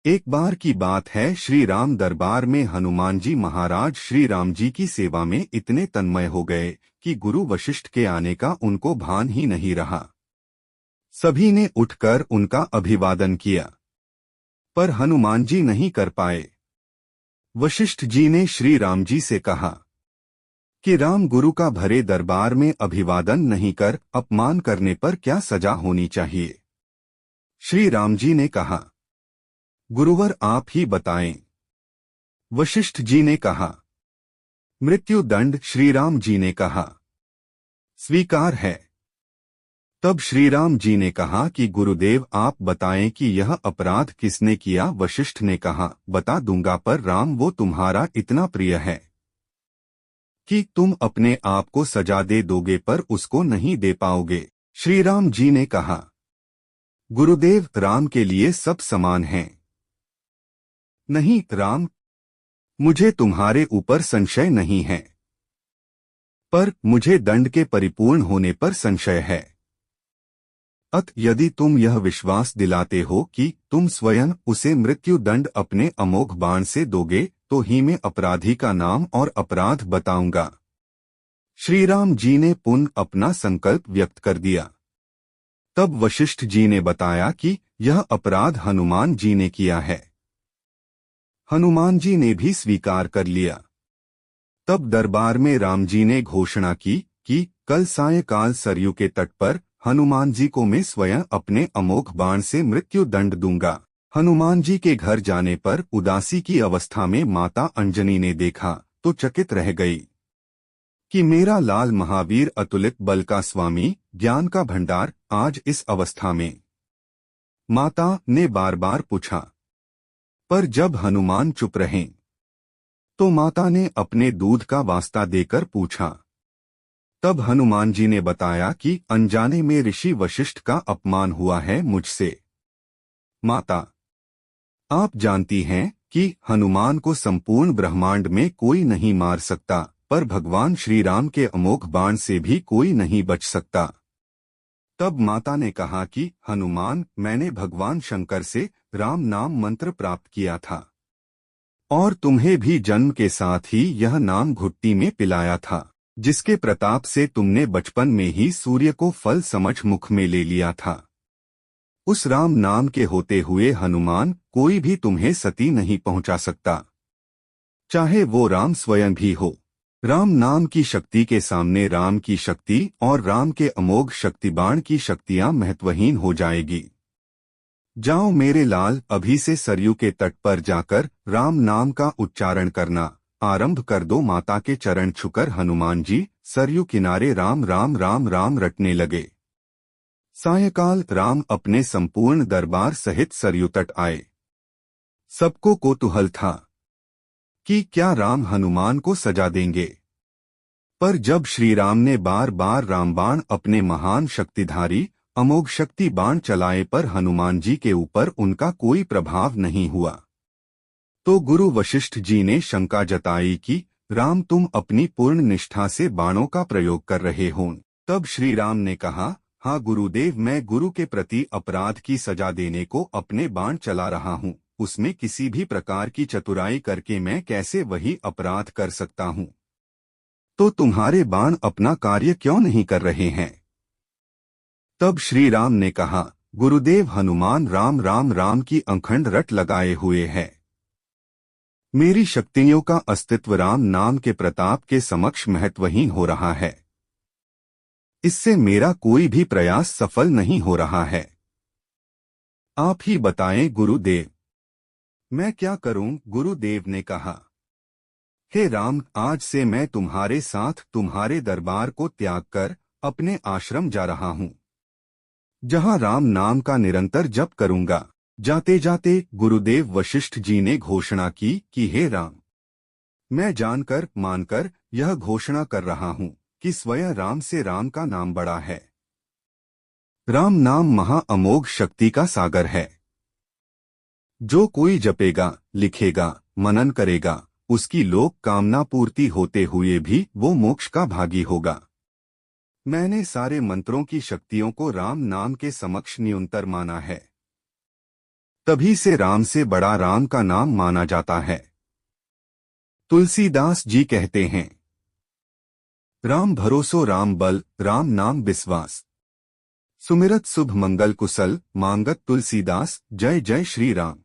एक बार की बात है, श्री राम दरबार में हनुमान जी महाराज श्री राम जी की सेवा में इतने तन्मय हो गए कि गुरु वशिष्ठ के आने का उनको भान ही नहीं रहा। सभी ने उठकर उनका अभिवादन किया, पर हनुमान जी नहीं कर पाए। वशिष्ठ जी ने श्री राम जी से कहा कि राम गुरु का भरे दरबार में अभिवादन नहीं कर अपमान करने पर क्या सजा होनी चाहिए। श्री राम जी ने कहा, गुरुवर आप ही बताएं। वशिष्ठ जी ने कहा, मृत्यु दंड। श्री राम जी ने कहा, स्वीकार है। तब श्री राम जी ने कहा कि गुरुदेव आप बताएं कि यह अपराध किसने किया। वशिष्ठ ने कहा, बता दूंगा, पर राम वो तुम्हारा इतना प्रिय है कि तुम अपने आप को सजा दे दोगे पर उसको नहीं दे पाओगे। श्री राम जी ने कहा, गुरुदेव राम के लिए सब समान हैं। नहीं राम, मुझे तुम्हारे ऊपर संशय नहीं है, पर मुझे दंड के परिपूर्ण होने पर संशय है। अत यदि तुम यह विश्वास दिलाते हो कि तुम स्वयं उसे मृत्यु दंड अपने अमोघ बाण से दोगे, तो ही मैं अपराधी का नाम और अपराध बताऊंगा। श्री राम जी ने पुनः अपना संकल्प व्यक्त कर दिया। तब वशिष्ठ जी ने बताया कि यह अपराध हनुमान जी ने किया है। हनुमान जी ने भी स्वीकार कर लिया। तब दरबार में राम जी ने घोषणा की कि कल सायंकाल सरयू के तट पर हनुमान जी को मैं स्वयं अपने अमोघ बाण से मृत्यु दंड दूंगा। हनुमान जी के घर जाने पर उदासी की अवस्था में माता अंजनी ने देखा तो चकित रह गई कि मेरा लाल महावीर अतुलित बल का स्वामी, ज्ञान का भंडार, आज इस अवस्था में। माता ने बार बार पूछा, पर जब हनुमान चुप रहे तो माता ने अपने दूध का वास्ता देकर पूछा। तब हनुमान जी ने बताया कि अनजाने में ऋषि वशिष्ठ का अपमान हुआ है मुझसे। माता, आप जानती हैं कि हनुमान को संपूर्ण ब्रह्मांड में कोई नहीं मार सकता, पर भगवान श्री राम के अमोघ बाण से भी कोई नहीं बच सकता। तब माता ने कहा कि हनुमान, मैंने भगवान शंकर से राम नाम मंत्र प्राप्त किया था और तुम्हें भी जन्म के साथ ही यह नाम घुट्टी में पिलाया था, जिसके प्रताप से तुमने बचपन में ही सूर्य को फल समझ मुख में ले लिया था। उस राम नाम के होते हुए हनुमान, कोई भी तुम्हें सती नहीं पहुंचा सकता, चाहे वो राम स्वयं भी हो। राम नाम की शक्ति के सामने राम की शक्ति और राम के अमोघ शक्तिबाण की शक्तियां महत्वहीन हो जाएगी। जाओ मेरे लाल, अभी से सरयू के तट पर जाकर राम नाम का उच्चारण करना आरंभ कर दो। माता के चरण छुकर हनुमान जी सरयू किनारे राम राम राम राम रटने लगे। सायंकाल राम अपने संपूर्ण दरबार सहित सरयू तट आए। सबको कौतूहल था कि क्या राम हनुमान को सजा देंगे, पर जब श्री राम ने बार बार रामबाण अपने महान शक्तिधारी अमोघ शक्ति बाण चलाए पर हनुमान जी के ऊपर उनका कोई प्रभाव नहीं हुआ, तो गुरु वशिष्ठ जी ने शंका जताई कि राम, तुम अपनी पूर्ण निष्ठा से बाणों का प्रयोग कर रहे हो। तब श्री राम ने कहा, हाँ गुरुदेव, मैं गुरु के प्रति अपराध की सजा देने को अपने बाण चला रहा हूँ। उसमें किसी भी प्रकार की चतुराई करके मैं कैसे वही अपराध कर सकता हूँ? तो तुम्हारे बाण अपना कार्य क्यों नहीं कर रहे हैं? तब श्री राम ने कहा, गुरुदेव, हनुमान राम राम राम की अखंड रट लगाए हुए है। मेरी शक्तियों का अस्तित्व राम नाम के प्रताप के समक्ष महत्वहीन हो रहा है। इससे मेरा कोई भी प्रयास सफल नहीं हो रहा है। आप ही बताएं गुरुदेव, मैं क्या करूं? गुरुदेव ने कहा, हे राम, आज से मैं तुम्हारे साथ तुम्हारे दरबार को त्याग कर अपने आश्रम जा रहा हूं, जहां राम नाम का निरंतर जप करूंगा। जाते जाते गुरुदेव वशिष्ठ जी ने घोषणा की कि हे राम, मैं जानकर मानकर यह घोषणा कर रहा हूं कि स्वयं राम से राम का नाम बड़ा है। राम नाम महा अमोघ शक्ति का सागर है। जो कोई जपेगा, लिखेगा, मनन करेगा, उसकी लोक कामना पूर्ति होते हुए भी वो मोक्ष का भागी होगा। मैंने सारे मंत्रों की शक्तियों को राम नाम के समक्ष न्यूनतर माना है। तभी से राम से बड़ा राम का नाम माना जाता है। तुलसीदास जी कहते हैं, राम भरोसो राम बल, राम नाम विश्वास। सुमिरत शुभ मंगल कुशल, मांगत तुलसीदास, जय जय श्री राम।